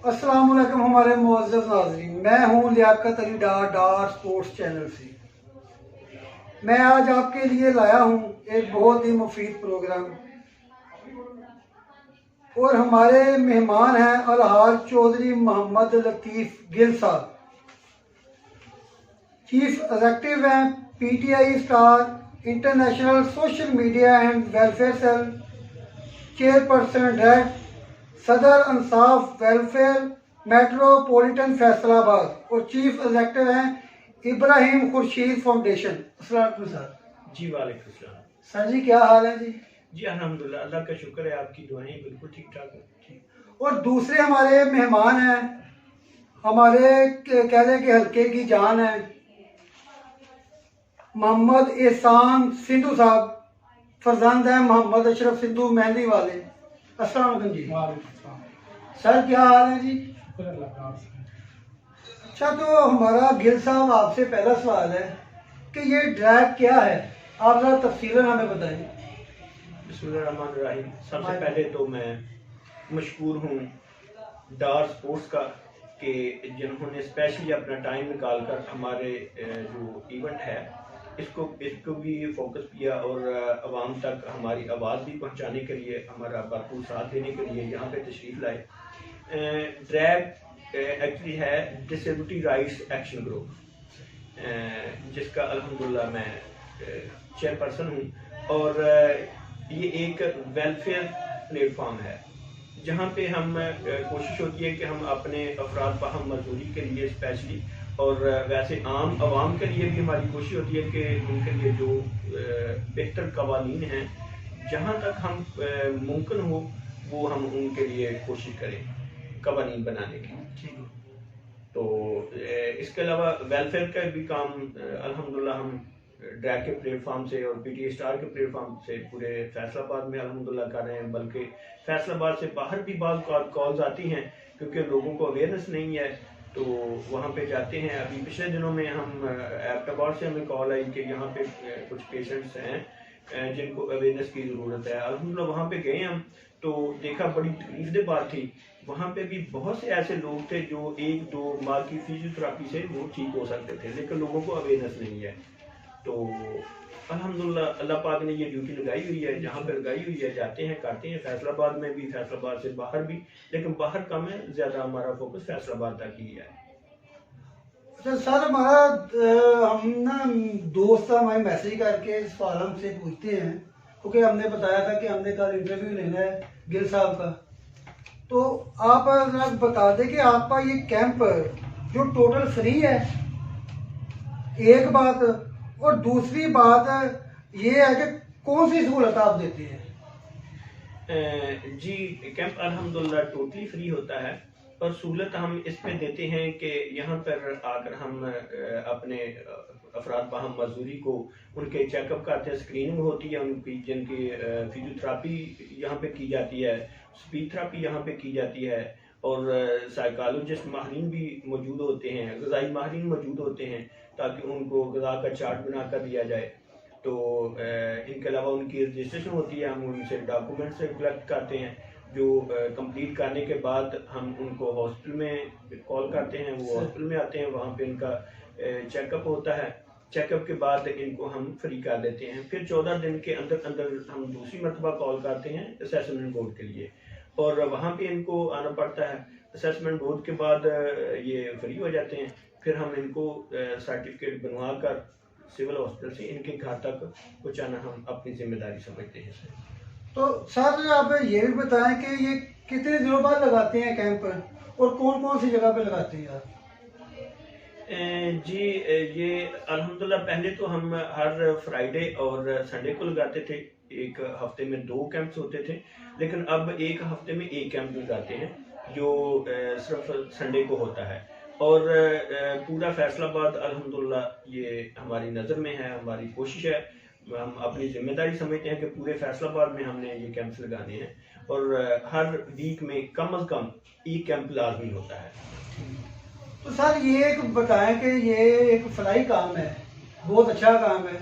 अस्सलाम वालेकुम हमारे मुअज़्ज़ज़ नाज़रीन, मैं हूँ लियाकत अली डार डार स्पोर्ट्स चैनल से। मैं आज आपके लिए लाया हूँ एक बहुत ही मुफीद प्रोग्राम और हमारे मेहमान हैं अलहाज चौधरी मोहम्मद लतीफ़ गिल साहब, चीफ एग्जेक्टिव हैं PTI star international social media and welfare cell, chairperson date, सदर इंसाफ वेलफेयर मेट्रोपॉलिटन फैसलाबाद और चीफ एग्जेक्टिव हैं इब्राहिम खुर्शीद फाउंडेशन। अस्सलाम वालेकुम सर। जी वालेकुम सलाम। सर जी क्या हाल है जी? जी अल्हम्दुलिल्लाह, अल्लाह का शुक्र है, आपकी दुआएं बिल्कुल ठीक ठाक हैं। और दूसरे हमारे मेहमान हैं, हमारे कह लें कि हल्के की जान है, मोहम्मद एहसान सिंधु साहब, फरजंद है मोहम्मद अशरफ सिंधु मेहंदी वाले। अस्सलाम वालेकुम जी। सर क्या हाल है जी? अच्छा, तो हमारा गिल साहब आपसे पहला सवाल है कि ये ड्रैग क्या है, आप जरा तफसीलन हमें बताएं। बिस्मिल्लाहिर्रहमानिर्रहीम। सबसे पहले तो मैं मशकूर हूँ डार स्पोर्ट्स का कि जिन्होंने स्पेशली अपना टाइम निकाल कर हमारे जो इवेंट है इसको भी फोकस किया और आवाम तक हमारी आवाज़ भी पहुँचाने के लिए, हमारा भरपूर साथ देने के लिए यहाँ पे तशरीफ़ लाए। ड्रैग एक्चुअली है डिसेबिलिटी राइट्स एक्शन ग्रुप, जिसका अल्हम्दुलिल्लाह मैं चेयरपर्सन हूँ और ये एक वेलफेयर प्लेटफॉर्म है जहाँ पे हम कोशिश होती है कि हम अपने अफराद बाहम मजदूरी के लिए स्पेशली और वैसे आम आवाम के लिए भी हमारी कोशिश होती है कि उनके लिए जो बेहतर कवानीन हैं जहाँ तक हम मुमकिन हो वो हम उनके लिए कोशिश करें कवानीन बनाने की। तो इसके अलावा वेलफेयर का भी काम अल्हम्दुलिल्लाह हम ड्रैग के प्लेटफॉर्म से और PTI स्टार के प्लेटफॉर्म से पूरे फैसलाबाद में अल्हम्दुलिल्लाह कर रहे हैं, बल्कि फैसलाबाद से बाहर भी बाज़ कॉल्स आती हैं क्योंकि लोगों को अवेयरनेस नहीं है तो वहाँ पे जाते हैं। अभी पिछले दिनों में हम एबटाबाद से हमें कॉल आई कि यहाँ पे कुछ पेशेंट्स हैं जिनको अवेयरनेस की ज़रूरत है। अल्हम्दुलिल्लाह वहाँ पे गए हम तो देखा बड़ी तकलीफ दे बात थी, वहाँ पे भी बहुत से ऐसे लोग थे जो एक दो माह की फिजियोथेरेपी से वो ठीक हो सकते थे, लेकिन लोगों को अवेयरनेस नहीं है। तो अल्हम्दुलिल्लाह अल्लाह पाक ने ये ड्यूटी लगाई हुई है, जहाँ पे लगाई हुई है जाते हैं करते हैं, फैसलाबाद में भी, फैसलाबाद से बाहर भी, लेकिन बाहर कम है, ज़्यादा हमारा फोकस फैसलाबाद तक ही है। अच्छा सर, हमारा हम ना दोस्त हमारे मैसेज करके सवाल हमसे पूछते हैं क्योंकि हमने बताया था कि हमने कल इंटरव्यू लेना है गिल साहब का, तो आप जरा बता दें कि आपका ये कैंप जो टोटल फ्री है, एक बात, और दूसरी बात ये है कि कौन सी सहूलत आप देते हैं? जी कैंप अल्हम्दुलिल्लाह टोटली फ्री होता है और सहूलत हम इस पे देते हैं कि यहाँ पर आकर हम अपने अफराद बाहम मजदूरी को उनके चेकअप करते हैं, स्क्रीनिंग होती है उनकी, जिनकी फिजियोथेरेपी यहाँ पे की जाती है, स्पीच थेरेपी यहाँ पे की जाती है और साइकोलॉजिस्ट माहिरीन भी मौजूद होते हैं, ग़िज़ाई माहिरीन मौजूद होते हैं ताकि उनको ग़िज़ा का चार्ट बना कर दिया जाए। तो इनके अलावा उनकी रजिस्ट्रेशन होती है, हम उनसे डॉक्यूमेंट्स कलेक्ट करते हैं जो कंप्लीट करने के बाद हम उनको हॉस्पिटल में कॉल करते हैं, वो हॉस्पिटल में आते हैं, वहाँ पे इनका चेकअप होता है, चेकअप के बाद इनको हम फ्री कर देते हैं। फिर 14 दिन के अंदर अंदर हम दूसरी मरतबा कॉल करते हैं असेसमेंट बोर्ड के लिए और वहाँ पे इनको आना पड़ता है। असेसमेंट बोर्ड के बाद ये फ्री हो जाते हैं, फिर हम इनको सर्टिफिकेट बनवा कर सिविल हॉस्पिटल से इनके घर तक पहुँचाना हम अपनी जिम्मेदारी समझते हैं। तो सर आप ये भी बताएं कि ये कितने दिनों बाद लगाते हैं कैंप और कौन कौन सी जगह पे लगाते हैं आप? जी ये अल्हम्दुलिल्लाह पहले तो हम हर फ्राइडे और संडे को लगाते थे, एक हफ्ते में 2 कैंप्स होते थे, लेकिन अब एक हफ्ते में 1 कैंप लगाते हैं जो सिर्फ संडे को होता है और पूरा फैसलाबाद अल्हम्दुलिल्लाह ये हमारी नज़र में है, हमारी कोशिश है, हम अपनी जिम्मेदारी समझते हैं कि पूरे फैसलाबाद में हमने ये कैंप्स लगाने हैं और हर वीक में कम अज़ कम 1 कैंप लाजमी होता है। तो सर ये एक बताएं कि ये एक फलाई काम है, बहुत अच्छा काम है,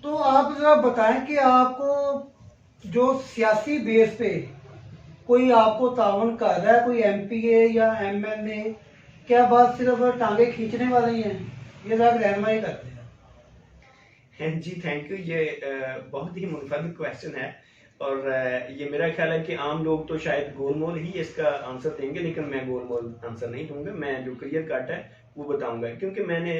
तो आप जरा बताएं कि आपको जो सियासी बेस पे कोई आपको तावन कर रहा है, कोई एमपीए या एमएलए, क्या बात सिर्फ टांगे खींचने वाली हैं? ये जरा रहनुमाई करते हैं। जी थैंक यू। ये बहुत ही मुनफरद क्वेश्चन है और ये मेरा ख्याल है कि आम लोग तो शायद गोलमोल ही इसका आंसर देंगे, लेकिन मैं गोलमोल आंसर नहीं दूंगा। मैं जो क्लियर कट है वो बताऊंगा, क्योंकि मैंने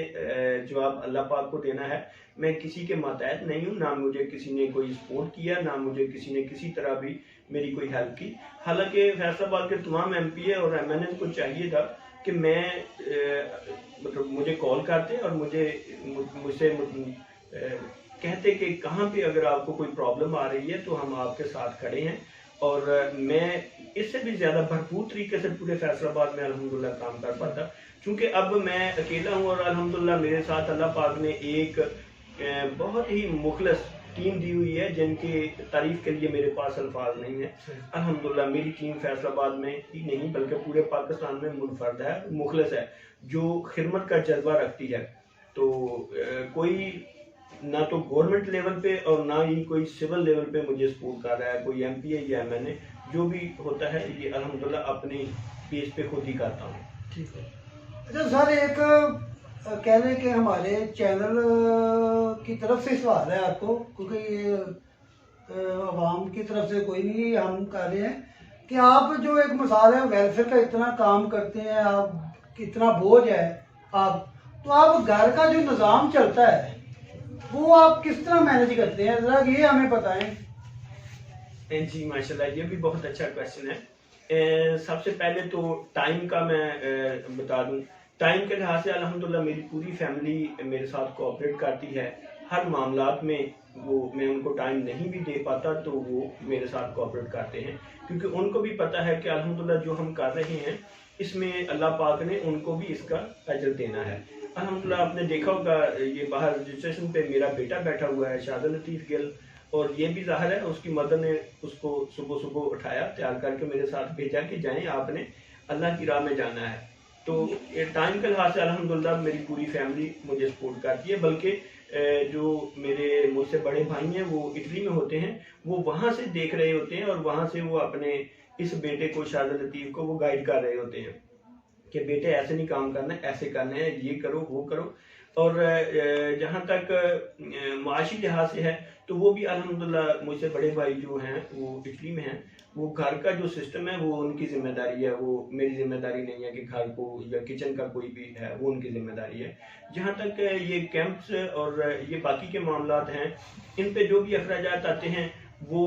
जवाब अल्लाह पाक को देना है। मैं किसी के मातहत नहीं हूँ, ना मुझे किसी ने कोई सपोर्ट किया, ना मुझे किसी ने किसी तरह भी मेरी कोई हेल्प की। हालांकि फैसलाबाद के तमाम एमपीए और एमएनए को चाहिए था कि मैं मतलब मुझे कॉल करते और मुझसे कहते कि कहाँ पे अगर आपको कोई प्रॉब्लम आ रही है तो हम आपके साथ खड़े हैं। और मैं इससे भी ज़्यादा भरपूर तरीके से पूरे फैसलाबाद में अल्हम्दुलिल्लाह काम कर पाता, क्योंकि अब मैं अकेला हूँ और अल्हम्दुलिल्लाह मेरे साथ अल्लाह पाक ने एक बहुत ही मुखलस टीम दी हुई है, जिनकी तारीफ के लिए मेरे पास अल्फाज नहीं है। अल्हम्दुलिल्लाह मेरी टीम फैसलाबाद में ही नहीं बल्कि पूरे पाकिस्तान में मुनफरद है, मुखलस है, जो खिदमत का जज्बा रखती है। तो कोई ना तो गवर्नमेंट लेवल पे और ना ही कोई सिविल लेवल पे मुझे सपोर्ट कर रहा है, कोई एमपीए या एमएनए। जो भी होता है ये अल्हम्दुलिल्लाह अपनी पेज पे खुद ही करता हूँ। ठीक है। अच्छा सर, एक कह लें कि हमारे चैनल की तरफ से सवाल है आपको, क्योंकि ये अवाम की तरफ से कोई नहीं, हम कह रहे हैं कि आप जो एक मिसाल है वेलफेयर का इतना काम करते हैं, आप इतना बोझ है आप, तो आप घर का जो निज़ाम चलता है वो आप किस तरह मैनेज करते हैं, जरा ये हमें बताएं। जी माशाल्लाह, ये भी बहुत अच्छा क्वेश्चन है। सबसे पहले तो टाइम का मैं बता दूं। टाइम के लिहाज से अल्हम्दुलिल्लाह मेरी पूरी फैमिली मेरे साथ कोऑपरेट करती है हर मामलात में। वो मैं उनको टाइम नहीं भी दे पाता तो वो मेरे साथ कोऑपरेट करते हैं, क्योंकि उनको भी पता है कि अल्हम्दुलिल्लाह जो हम कर रहे हैं इसमें अल्लाह पाक ने उनको भी इसका अजर देना है। अल्हम्दुलिल्लाह आपने देखा होगा ये बाहर रजिस्ट्रेशन पे मेरा बेटा बैठा हुआ है, शाहद लतीफ़ गिल, और ये भी ज़ाहिर है उसकी मदर ने उसको सुबह सुबह उठाया, तैयार करके मेरे साथ भेजा कि जाएं आपने अल्लाह की राह में जाना है। तो ये टाइम के लिहाज से अल्हम्दुलिल्लाह मेरी पूरी फैमिली मुझे सपोर्ट करती है। बल्कि जो मेरे मुझसे बड़े भाई हैं वो इटली में होते हैं, वो वहाँ से देख रहे होते हैं और वहाँ से वो अपने इस बेटे को, शाहद लतीफ़ को, वो गाइड कर रहे होते हैं कि बेटे ऐसे नहीं काम करना है, ऐसे करना है, ये करो वो करो। और जहाँ तक माशी लिहाज से है तो वो भी अल्हम्दुलिल्लाह मुझसे बड़े भाई जो हैं वो इटली में हैं, वो घर का जो सिस्टम है वो उनकी जिम्मेदारी है, वो मेरी जिम्मेदारी नहीं है कि घर को या किचन का कोई भी है वो उनकी जिम्मेदारी है। जहाँ तक ये कैंप्स और ये बाकी के मामलात हैं, इन पे जो भी अखराजात आते हैं वो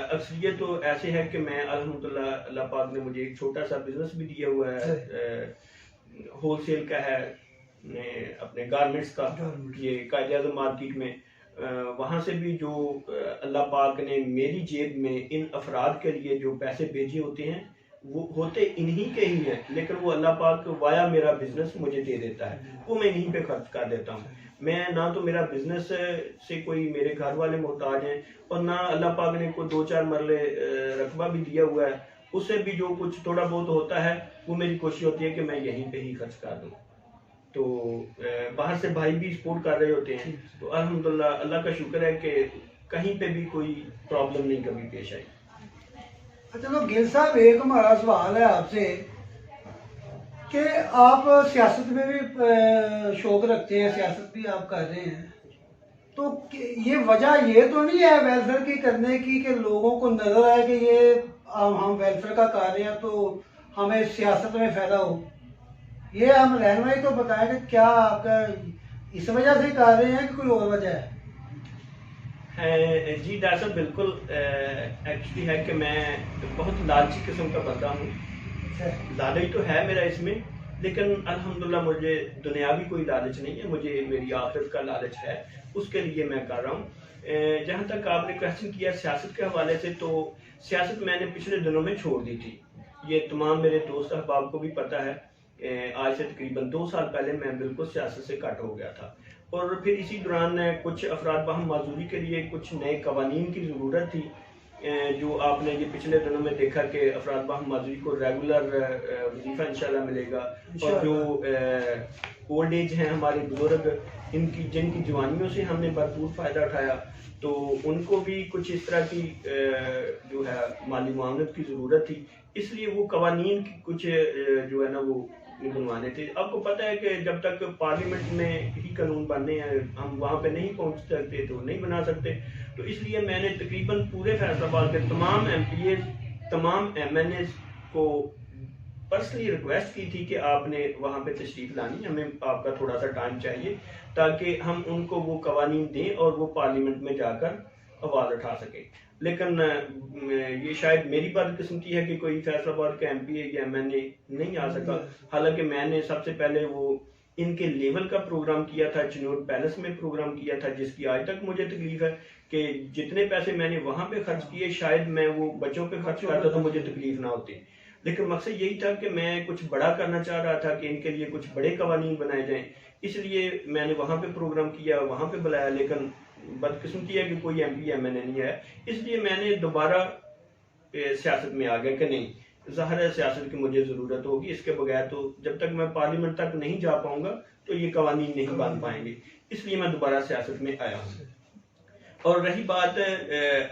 अक्सरियत तो ऐसे है कि मैं अल्हम्दुलिल्लाह अल्लाह पाक ने मुझे एक छोटा सा बिजनेस भी दिया हुआ है, होलसेल का है, अपने गारमेंट्स का, ये कायदे आज़म मार्केट में। वहाँ से भी जो अल्लाह पाक ने मेरी जेब में इन अफराद के लिए जो पैसे भेजे होते हैं वो होते इन्हीं के ही हैं, लेकिन वो अल्लाह पाक वाया मेरा बिजनेस मुझे दे देता है, वो मैं इन्हीं पे खर्च कर देता हूँ। मैं ना तो मेरा बिजनेस से कोई मेरे घर वाले मोहताज हैं और ना अल्लाह पाक ने कोई 2-4 मरले रकबा भी दिया हुआ है, उससे भी जो कुछ थोड़ा बहुत होता है वो मेरी कोशिश होती है कि मैं यहीं पे ही खर्च कर दूँ। तो बाहर से भाई भी सपोर्ट कर रहे होते हैं, तो अल्हम्दुलिल्लाह अल्लाह का शुक्र है कि कहीं पे भी कोई प्रॉब्लम नहीं कभी पेश आई। चलो गिल साहब, एक हमारा सवाल है आपसे कि आप सियासत में भी शौक रखते हैं, सियासत भी आप कर रहे हैं, तो ये वजह ये तो नहीं है वेलफेयर की करने की कि लोगों को नजर आए कि ये हम वेलफेयर का कर रहे हैं तो हमें सियासत में फायदा हो? ये हम रहनुमाई तो बताएं कि क्या आपका इस वजह से कर रहे हैं कि कोई और वजह है? जी डॉक्टर साहब, बिल्कुल एक्चुअली है कि मैं बहुत लालची किस्म का बंदा हूँ। लालच तो है मेरा इसमें, लेकिन अल्हम्दुलिल्लाह मुझे दुनियावी कोई लालच नहीं है, मुझे मेरी आखिरत का लालच है, उसके लिए मैं कर रहा हूँ। जहाँ तक आपने क्वेश्चन किया सियासत के हवाले से, तो सियासत मैंने पिछले दिनों में छोड़ दी थी। ये तमाम मेरे दोस्त अहबाब को भी पता है। आज से तकरीबन 2 साल पहले मैं बिल्कुल सियासत से कट हो गया था, और फिर इसी दौरान कुछ अफराद बाहम माजूरी के लिए कुछ नए कवानीन की ज़रूरत थी, जो आपने ये पिछले दिनों में देखा कि अफराद बाह माजरी को रेगुलर वजीफा इंशाल्लाह मिलेगा, और जो ओल्ड एज हैं हमारे बुजुर्ग, इनकी जिनकी जवानियों से हमने भरपूर फ़ायदा उठाया, तो उनको भी कुछ इस तरह की जो है माली मुआवनत की ज़रूरत थी, इसलिए वो कवानीन की कुछ जो है ना वो बनवाने थे। आपको पता है कि जब तक पार्लियामेंट में ही कानून बनने हैं, हम वहाँ पे नहीं पहुँच सकते तो नहीं बना सकते। तो इसलिए मैंने तकरीबन पूरे फैसलाबाद के तमाम MPA, तमाम MNA को पर्सनली रिक्वेस्ट की थी कि आपने वहाँ पे तशरीफ लानी, हमें आपका थोड़ा सा टाइम चाहिए ताकि हम उनको वो कवानीन दें और वो पार्लियामेंट में जाकर आवाज़ उठा सके। लेकिन ये शायद मेरी बदकिस्मती है कि कोई फैसलाबाद का MPA या MNA नहीं आ सका। हालांकि मैंने सबसे पहले वो इनके लेवल का प्रोग्राम किया था, चिनोर पैलेस में प्रोग्राम किया था, जिसकी आज तक मुझे तकलीफ है कि जितने पैसे मैंने वहां पे खर्च किए शायद मैं वो बच्चों पे खर्च करता तो मुझे तकलीफ ना होती। लेकिन मकसद यही था कि मैं कुछ बड़ा करना चाह रहा था कि इनके लिए कुछ बड़े कवानीन बनाए जाएं, इसलिए मैंने वहां पे प्रोग्राम किया, वहां पे बुलाया। लेकिन बदकिस्मती है कि कोई MP MNA नहीं आया, इसलिए मैंने दोबारा सियासत में आ गया कि नहीं, ज़ाहिर है सियासत की मुझे ज़रूरत होगी, इसके बगैर तो जब तक मैं पार्लियामेंट तक नहीं जा पाऊंगा तो ये कवानीन नहीं बन पाएंगे, इसलिए मैं दोबारा सियासत में आया हूँ। और रही बात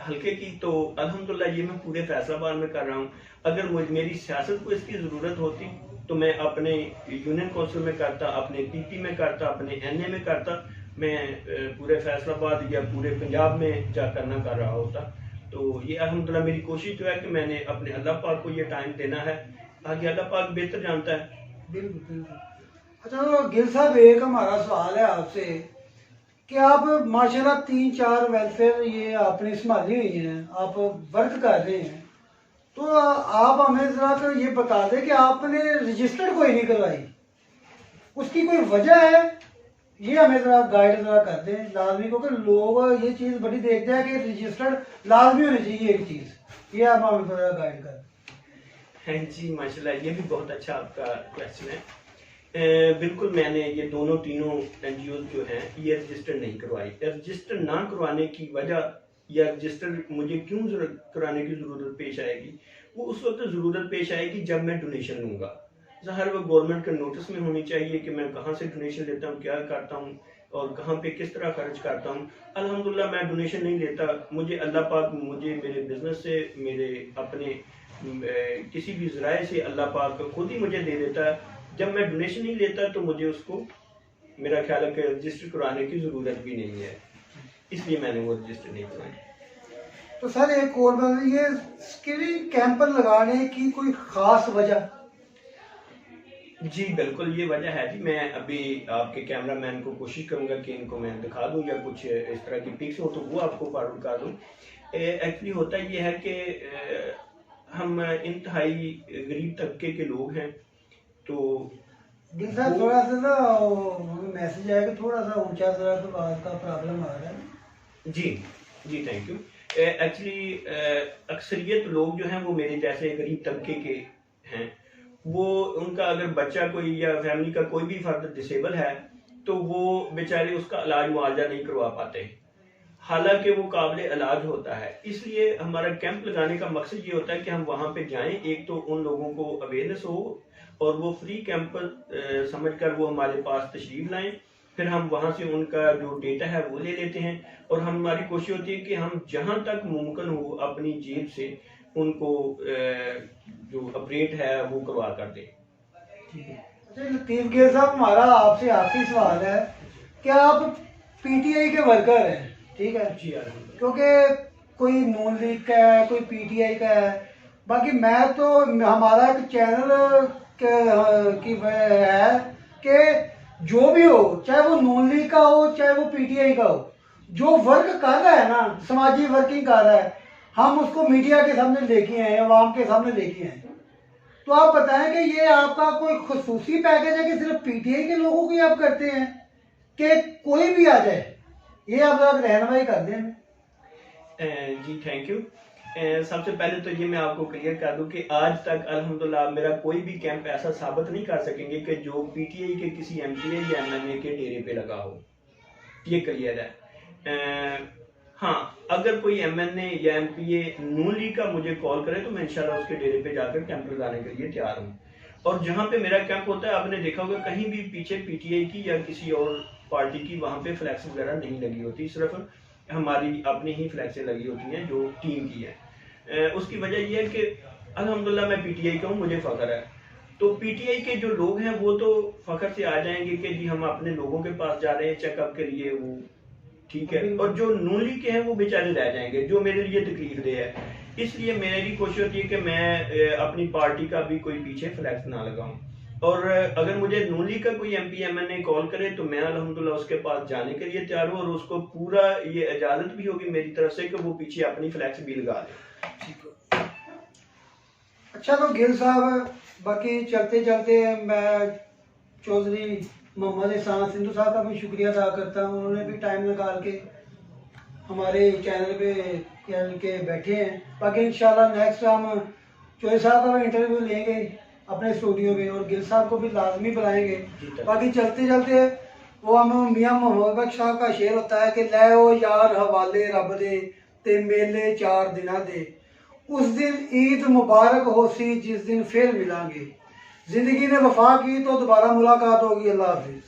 हल्के की, तो अल्हम्दुलिल्लाह ये मैं पूरे फैसलाबाद में कर रहा हूँ। अगर मेरी सियासत को इसकी ज़रूरत होती तो मैं अपने यूनियन काउंसिल में करता, अपने PP में करता, अपने NA में करता, मैं पूरे फैसलाबाद या पूरे पंजाब में जा करना कर रहा होता। तो ये अल्हम्दुलिल्लाह मेरी कोशिश तो है कि मैंने अपने अल्लाह पाक को ये टाइम देना है, आगे अल्लाह पाक बेहतर जानता है। बिल्कुल बिल्कुल। अच्छा तो गिल साहब, एक हमारा सवाल है आपसे कि आप माशाल्लाह 3-4 वेलफेयर ये आपने संभाली हुई हैं, आप वर्क कर रहे हैं, तो आप हमें जरा तो ये बता दें कि आपने रजिस्टर्ड कोई नहीं करवाई, उसकी कोई वजह है? ये हमें जरा गाइड जरा कर दें लाजमी, क्योंकि लोग ये चीज़ बड़ी देखते हैं कि रजिस्टर्ड लाजमी होनी चाहिए एक चीज़, ये आप हमें थोड़ा गाइड कर। हाँ जी माशाल्लाह, ये भी बहुत अच्छा आपका क्वेश्चन है। बिल्कुल, मैंने ये तीनों NGO जो हैं ये रजिस्टर नहीं करवाई। रजिस्टर ना करवाने की वजह या रजिस्टर मुझे क्यों कराने की ज़रूरत पेश आएगी, वो उस वक्त ज़रूरत पेश आएगी जब मैं डोनेशन लूँगा। ज़ाहिर वो गवर्नमेंट के नोटिस में होनी चाहिए कि मैं कहाँ से डोनेशन लेता हूँ, क्या करता हूँ और कहाँ पे किस तरह खर्च करता हूँ। अल्हम्दुलिल्लाह मैं डोनेशन नहीं लेता, मुझे अल्लाह पाक मुझे मेरे बिजनेस से, मेरे अपने किसी भी ज़राए से अल्लाह पाक खुद ही मुझे दे देता है। जब मैं डोनेशन नहीं लेता तो मुझे उसको, मेरा ख्याल है कि रजिस्टर कराने की ज़रूरत भी नहीं है, इसलिए मैंने वो रजिस्टर नहीं करवाया। तो सर एक और बात, ये स्किलिंग कैंप लगाने की कोई खास वजह? जी बिल्कुल, ये वजह है जी। मैं अभी आपके कैमरामैन को कोशिश करूंगा कि इनको मैं दिखा दूं या कुछ इस तरह की पिक्स हो तो वो आपको फॉरवर्ड कर दूं। एक्चुअली होता ये है कि हम इंतहाई गरीब तबके के लोग हैं, तो गिल साहब थोड़ा सा ना मैसेज आएगा, थोड़ा सा ऊंचा सा, तो बात का प्रॉब्लम आ रहा है। जी जी, थैंक यू। एक्चुअली अक्सरियत लोग जो हैं वो मेरे जैसे गरीब तबके के हैं, वो उनका अगर बच्चा कोई या फैमिली का कोई भी फर्द डिसेबल है तो वो बेचारे उसका इलाज मुआवजा नहीं करवा पाते, हालांकि वो काबिल इलाज होता है। इसलिए हमारा कैंप लगाने का मकसद ये होता है कि हम वहाँ पे जाएं, एक तो उन लोगों को अवेयरनेस हो और वो फ्री कैंप समझकर वो हमारे पास तशरीफ लाएं, फिर हम वहाँ से उनका जो डेटा है वो ले लेते हैं और हमारी कोशिश होती है कि हम जहाँ तक मुमकिन हो अपनी जेब से उनको जो अपडेट है वो करवा कर दें। अच्छा लतीफ गिल साहब, हमारा आपसे आखिरी सवाल है कि आप PTI के वर्कर हैं, ठीक है जी, क्योंकि कोई नून लीग का है, कोई PTI का है, बाकी मैं तो हमारा एक चैनल की है कि जो भी हो, चाहे वो नून लीग का हो चाहे वो PTI का हो, जो वर्क कर रहा है ना, समाजी वर्किंग कर रहा है, हम उसको मीडिया के सामने लेके आए, अवाम के सामने लेके आए। तो आप बताएं कि ये आपका कोई खुसूसी पैकेज है कि सिर्फ PTI के लोगों को ही आप करते हैं कि कोई भी आ जाए, ये आप रहनुमाई कर दें। जी थैंक यू। सबसे पहले तो ये मैं आपको क्लियर कर दूं कि आज तक अल्हम्दुलिल्लाह मेरा कोई भी कैंप ऐसा साबित नहीं कर सकेंगे कि जो PTI के किसी MPA या MNA के डेरे पे लगा हो, ये क्लियर है। हाँ, अगर कोई एमएनए या एमपीए नून लीग का मुझे कॉल करे तो मैं इंशाल्लाह उसके डेरे पे जाकर कैंप लगाने के लिए तैयार हूँ। और जहाँ पे मेरा कैंप होता है, आपने देखा होगा कहीं भी पीछे पीटीआई की या किसी और पार्टी की वहाँ पे फ्लैक्स वगैरह नहीं लगी होती, सिर्फ हमारी अपनी ही फ्लैक्सें लगी होती हैं जो टीम की है। उसकी वजह यह है कि अल्हम्दुलिल्लाह मैं पीटीआई का हूँ, मुझे फख्र है। तो पीटीआई के जो लोग हैं वो तो फख्र से आ जाएंगे कि जी हम अपने लोगों के पास जा रहे हैं चेकअप के लिए, वो ठीक है। और जो नून लीग के हैं वो बेचारे रह जाएंगे, जो मेरे लिए तकलीफ दे है। इसलिए मेरी कोशिश होती है कि मैं अपनी पार्टी का भी कोई पीछे फ्लैक्स ना लगाऊं। और अगर मुझे नून लीग का कोई एमपी एमएनए कॉल करे तो मैं अल्हम्दुलिल्लाह उसके पास जाने के लिए तैयार हूँ, और उसको पूरा ये इजाजत भी होगी मेरी तरफ से कि वो पीछे अपनी फ्लैक्स भी लगा ले। अच्छा, तो गिल साहब, बाकी चलते चलते मैं चौधरी मोहम्मद एहसान सिंधु साहब का भी शुक्रिया अदा करता हूँ। उन्होंने भी टाइम निकाल के हमारे चैनल के बैठे हैं। बाकी इंशाल्लाह नेक्स्ट हम चौधरी साहब का भी इंटरव्यू लेंगे अपने स्टूडियो में, और गिल साहब को भी लाजमी बुलाएंगे। बाकी चलते चलते वो हम मियाँ मोहम्मद बख्श साहब का शेर होता है कि लै यार हवाले रब दे ते मेले 4 दिना दे, उस दिन ईद मुबारक हो सी जिस दिन फिर मिलांगे, जिंदगी ने वफा की तो दोबारा मुलाकात होगी। अल्लाह हाफिज।